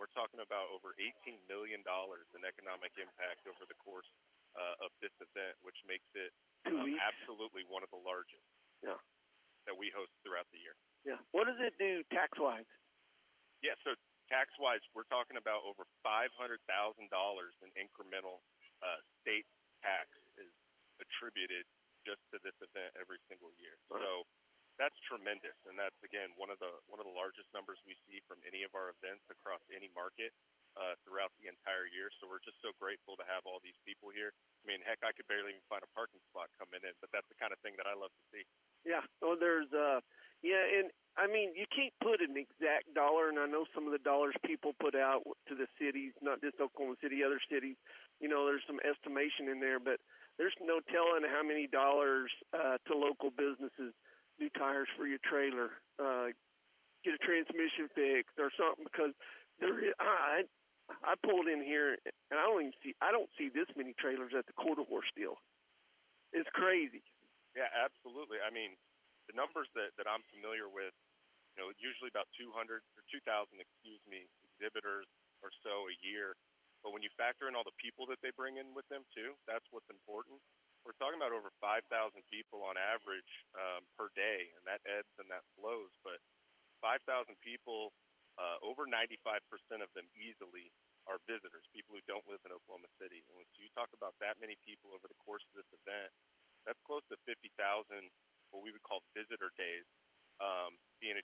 We're talking about over $18 million in economic impact over the course of this event, which makes it absolutely one of the largest that we host throughout the year. Yeah. What does it do tax-wise? Yeah, so tax-wise, we're talking about over $500,000 in incremental state tax is attributed just to this event every single year. So that's tremendous, and that's, again, one of the largest numbers we see from any of our events across any market throughout the entire year. So we're just so grateful to have all these people here. I mean, heck, I could barely even find a parking spot coming in, but that's the kind of thing that I love to see. Yeah. Well, there's and I mean, you can't put an exact dollar, and I know some of the dollars people put out to the cities, not just Oklahoma City, other cities. You know, there's some estimation in there, but there's no telling how many dollars to local businesses, new tires for your trailer, get a transmission fixed or something, because there is, I pulled in here and I don't see this many trailers at the quarter horse deal. It's crazy. Yeah, absolutely. I mean, the numbers that I'm familiar with, you know, usually about 200 or 2,000, exhibitors or so a year. But when you factor in all the people that they bring in with them too, that's what's important. We're talking about over 5,000 people on average per day, and that ebbs and that flows. But 5,000 people, over 95% of them easily are visitors, people who don't live in Oklahoma City. And so you talk about that many people over the course of this event, that's close to 50,000 what we would call visitor days being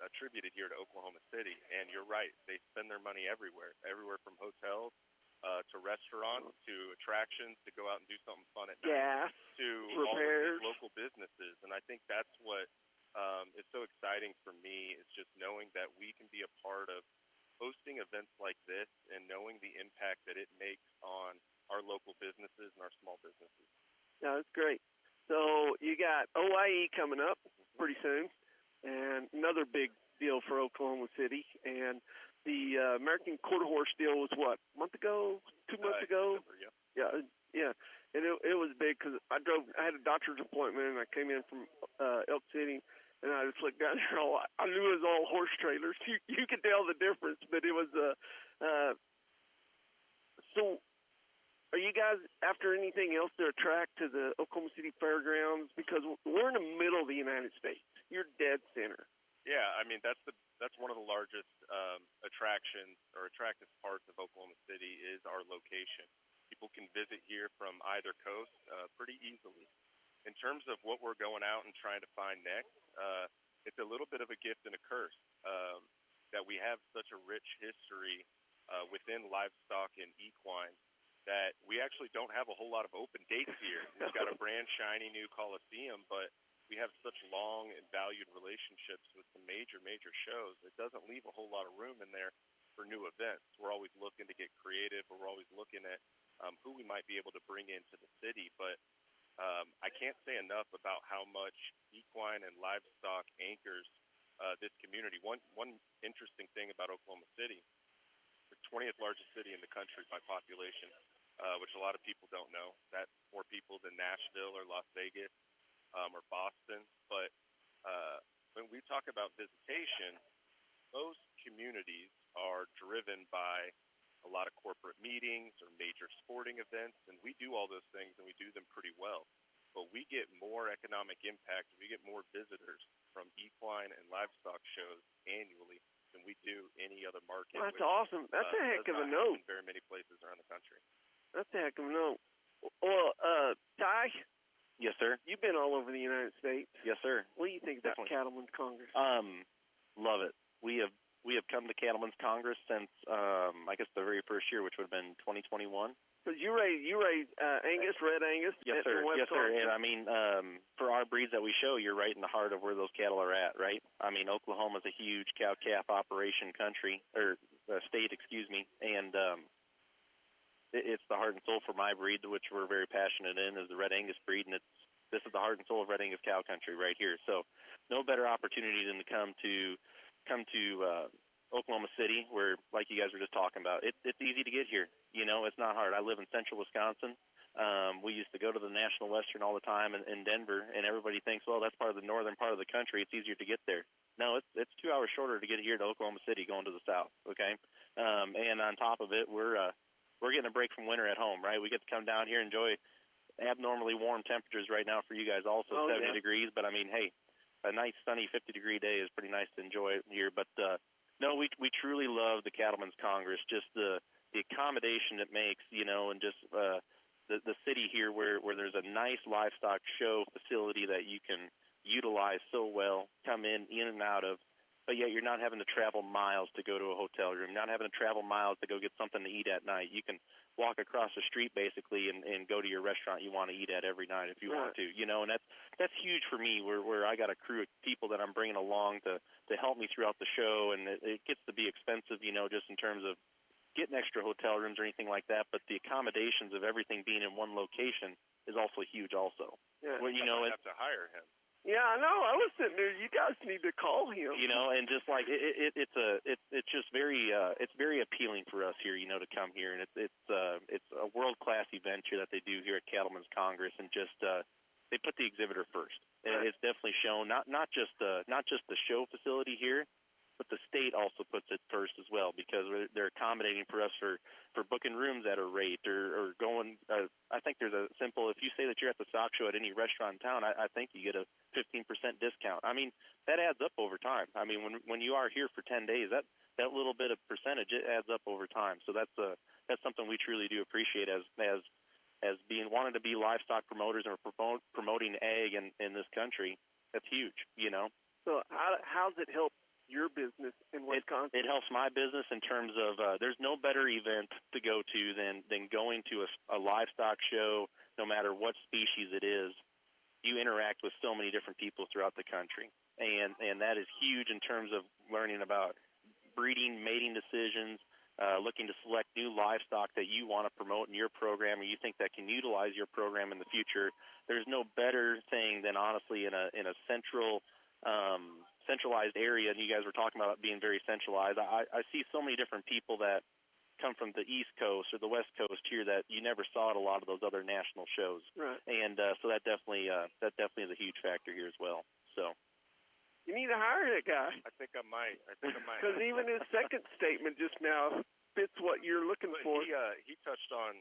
attributed here to Oklahoma City. And you're right, they spend their money everywhere from hotels to restaurants to attractions to go out and do something fun at night to all of these local businesses. And I think that's what is so exciting for me is just knowing that we can be a part of hosting events like this and knowing the impact that it makes on our local businesses and our small businesses. Yeah, that's great. So you got OIE coming up pretty soon, and another big deal for Oklahoma City. And the American Quarter Horse deal was what, a month ago, 2 months ago? December, Yeah. And it was big because I had a doctor's appointment, and I came in from Elk City, and I just looked down there. I knew it was all horse trailers. You could tell the difference, but it was so. Are you guys after anything else to attract to the Oklahoma City Fairgrounds? Because we're in the middle of the United States. You're dead center. Yeah, I mean that's one of the largest attractions or attractive parts of Oklahoma City is our location. People can visit here from either coast pretty easily. In terms of what we're going out and trying to find next, it's a little bit of a gift and a curse that we have such a rich history within livestock and equine that we actually don't have a whole lot of open dates here. We've got a brand shiny new Coliseum, but we have such long and valued relationships with some major shows. It doesn't leave a whole lot of room in there for new events. We're always looking to get creative, or we're always looking at who we might be able to bring into the city. But I can't say enough about how much equine and livestock anchors this community. One interesting thing about Oklahoma City, the 20th largest city in the country by population, which a lot of people don't know. That's more people than Nashville or Las Vegas or Boston. But when we talk about visitation, those communities are driven by a lot of corporate meetings or major sporting events, and we do all those things, and we do them pretty well. But we get more economic impact, we get more visitors from equine and livestock shows annually than we do any other market. Well, that's awesome. That's a heck of a note. In very many places around the country. That's a heck of a note. Well, Ty? Yes, sir. You've been all over the United States. Yes, sir. What do you think about Cattlemen's Congress? Love it. We have come to Cattlemen's Congress since I guess the very first year, which would have been 2021. Because you raise Angus, Red Angus. Yes, sir. Yes, sir. And I mean, for our breeds that we show, you're right in the heart of where those cattle are at, right? I mean, Oklahoma's a huge cow-calf operation country, or state, excuse me, and it's the heart and soul for my breed, which we're very passionate in, is the Red Angus breed, and this is the heart and soul of Red Angus cow country right here. So, no better opportunity than to come to Oklahoma City, where, like you guys were just talking about, it's easy to get here. You know, it's not hard. I live in central Wisconsin. We used to go to the National Western all the time in Denver, and everybody thinks, well, that's part of the northern part of the country. It's easier to get there. No, it's 2 hours shorter to get here to Oklahoma City going to the south. Okay, and on top of it, we're getting a break from winter at home, right? We get to come down here and enjoy abnormally warm temperatures right now for you guys. Also 70 degrees, but I mean, hey, a nice sunny 50-degree day is pretty nice to enjoy here. But no, we truly love the Cattlemen's Congress. Just the accommodation it makes, you know, and just the city here where there's a nice livestock show facility that you can utilize so well, come in and out of, but yet you're not having to travel miles to go to a hotel room, not having to travel miles to go get something to eat at night. You can walk across the street basically and go to your restaurant you want to eat at every night if you want to, you know, and that's huge for me where I got a crew of people that I'm bringing along to help me throughout the show, and it gets to be expensive, you know, just in terms of getting extra hotel rooms or anything like that, but the accommodations of everything being in one location is also huge also. Yeah. Well, you know, have to hire him. Yeah, I know. I was sitting there. You guys need to call him. You know, and just like it's just very it's very appealing for us here, you know, to come here, and it's a world-class event here that they do here at Cattlemen's Congress, and just they put the exhibitor first. And it's definitely shown not just the show facility here, but the state also puts it first as well, because they're accommodating for us for booking rooms at a rate or going. I think there's a simple, if you say that you're at the stock show at any restaurant in town, I think you get a 15% discount. I mean, that adds up over time. I mean, when you are here for 10 days, that little bit of percentage, it adds up over time. So that's something we truly do appreciate as being wanting to be livestock promoters and promoting ag in this country. That's huge, you know. So how's it help your business in Wisconsin? It helps my business in terms of there's no better event to go to than going to a livestock show, no matter what species it is. You interact with so many different people throughout the country, and that is huge in terms of learning about breeding, mating decisions, looking to select new livestock that you want to promote in your program or you think that can utilize your program in the future. There's no better thing than, honestly, in a centralized area, and you guys were talking about it being very centralized. I see so many different people that come from the East Coast or the West Coast here that you never saw at a lot of those other national shows. Right. And so that definitely is a huge factor here as well. So you need to hire that guy. I think I might. Because even his second statement just now fits what you're looking for. He touched on,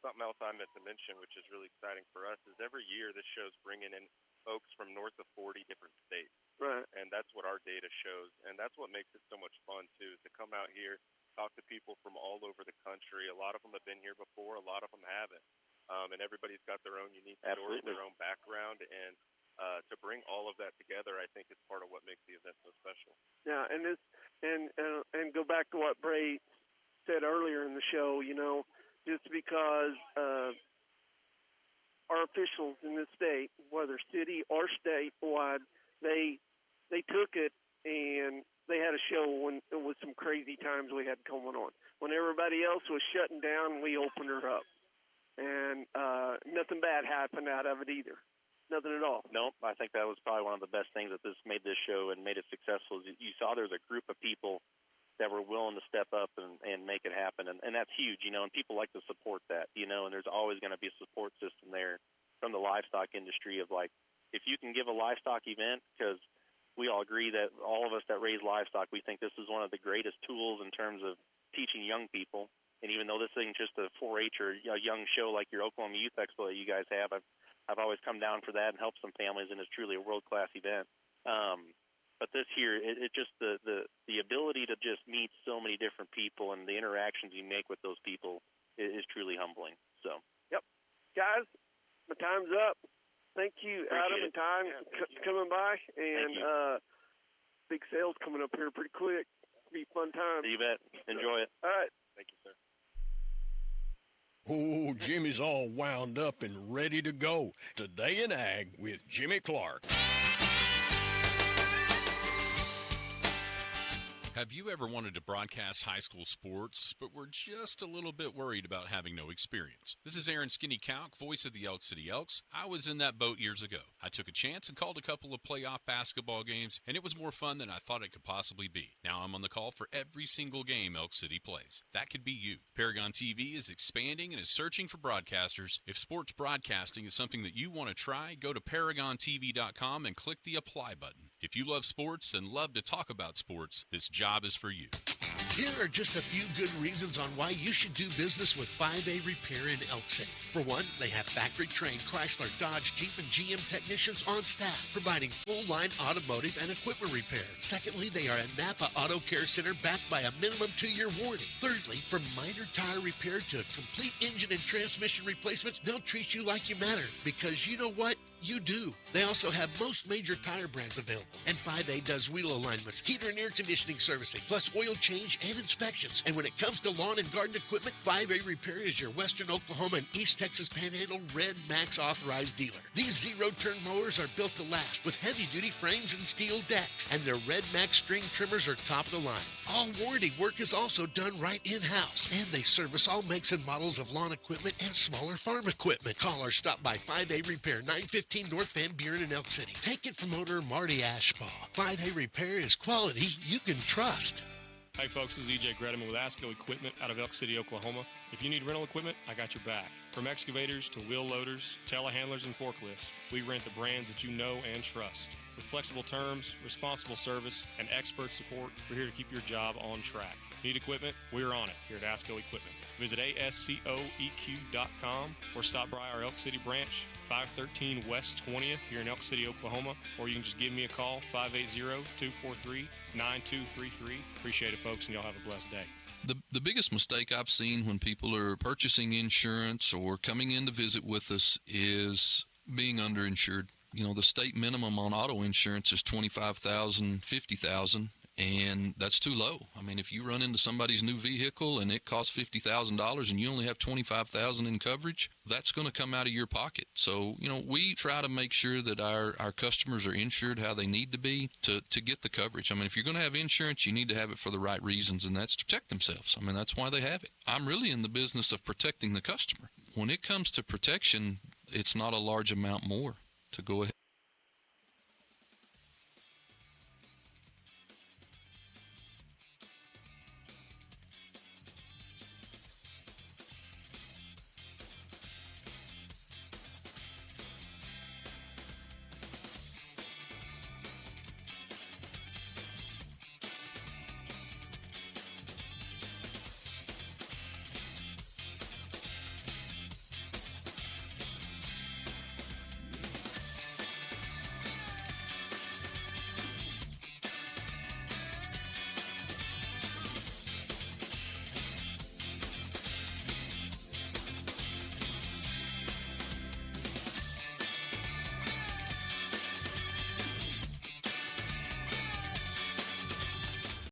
something else I meant to mention, which is really exciting for us, is every year this show's bringing in folks from north of 40 different states. Right. And that's what our data shows. And that's what makes it so much fun, too, is to come out here, talk to people from all over the country. A lot of them have been here before. A lot of them haven't. And everybody's got their own unique story, their own background. And to bring all of that together, I think, is part of what makes the event so special. Yeah, and go back to what Bray said earlier in the show, just because our officials in this state, whether city or statewide, they took it and they had a show when it was some crazy times we had going on. When everybody else was shutting down, we opened her up. And nothing bad happened out of it either. Nothing at all. Nope. I think that was probably one of the best things that this made this show and made it successful. Is you saw there's a group of people that were willing to step up and make it happen. And that's huge, and people like to support that, and there's always going to be a support system there from the livestock industry of, like, if you can give a livestock event, because we all agree that all of us that raise livestock, we think this is one of the greatest tools in terms of teaching young people. And even though this isn't just a 4-H or a young show like your Oklahoma Youth Expo that you guys have, I've always come down for that and helped some families, and it's truly a world-class event. But this here, it just the ability to just meet so many different people and the interactions you make with those people is truly humbling. So, yep, guys, my time's up. Thank you, Adam and Ty, coming by, and big sales coming up here pretty quick. It'll be a fun time. You bet. Enjoy it. All right. Thank you, sir. Oh, Jimmy's all wound up and ready to go. Today in Ag with Jimmy Clark. Have you ever wanted to broadcast high school sports, but were just a little bit worried about having no experience? This is Aaron Skinny Kalk, voice of the Elk City Elks. I was in that boat years ago. I took a chance and called a couple of playoff basketball games, and it was more fun than I thought it could possibly be. Now I'm on the call for every single game Elk City plays. That could be you. Paragon TV is expanding and is searching for broadcasters. If sports broadcasting is something that you want to try, go to ParagonTV.com and click the apply button. If you love sports and love to talk about sports, this job is for you. Here are just a few good reasons on why you should do business with 5A Repair in Elk City. For one, they have factory-trained Chrysler, Dodge, Jeep, and GM technicians on staff, providing full-line automotive and equipment repair. Secondly, they are a Napa Auto Care Center backed by a minimum 2-year warranty. Thirdly, from minor tire repair to complete engine and transmission replacements, they'll treat you like you matter, because you know what? You do. They also have most major tire brands available. And 5A does wheel alignments, heater and air conditioning servicing, plus oil change and inspections. And when it comes to lawn and garden equipment, 5A Repair is your Western Oklahoma and East Texas Panhandle Red Max authorized dealer. These zero-turn mowers are built to last with heavy-duty frames and steel decks. And their Red Max string trimmers are top of the line. All warranty work is also done right in-house. And they service all makes and models of lawn equipment and smaller farm equipment. Call or stop by 5A Repair, 915 North Van Buren in Elk City. Take it from owner Marty Ashbaugh. 5A Repair is quality you can trust. Hi folks, this is EJ Gredeman with ASCO Equipment out of Elk City, Oklahoma. If you need rental equipment, I got your back. From excavators to wheel loaders, telehandlers, and forklifts, we rent the brands that you know and trust. With flexible terms, responsible service, and expert support, we're here to keep your job on track. Need equipment? We're on it here at ASCO Equipment. Visit ASCOEQ.com or stop by our Elk City branch, 513 West 20th here in Elk City, Oklahoma, or you can just give me a call, 580-243-9233. Appreciate it, folks, and y'all have a blessed day. The biggest mistake I've seen when people are purchasing insurance or coming in to visit with us is being underinsured. You know, the state minimum on auto insurance is $25,000, $50,000, and that's too low. I mean, if you run into somebody's new vehicle and it costs $50,000 and you only have $25,000 in coverage, that's going to come out of your pocket. So, you know, we try to make sure that our customers are insured how they need to be to get the coverage. I mean, if you're going to have insurance, you need to have it for the right reasons, and that's to protect themselves. I mean, that's why they have it. I'm really in the business of protecting the customer. When it comes to protection, it's not a large amount more to go ahead.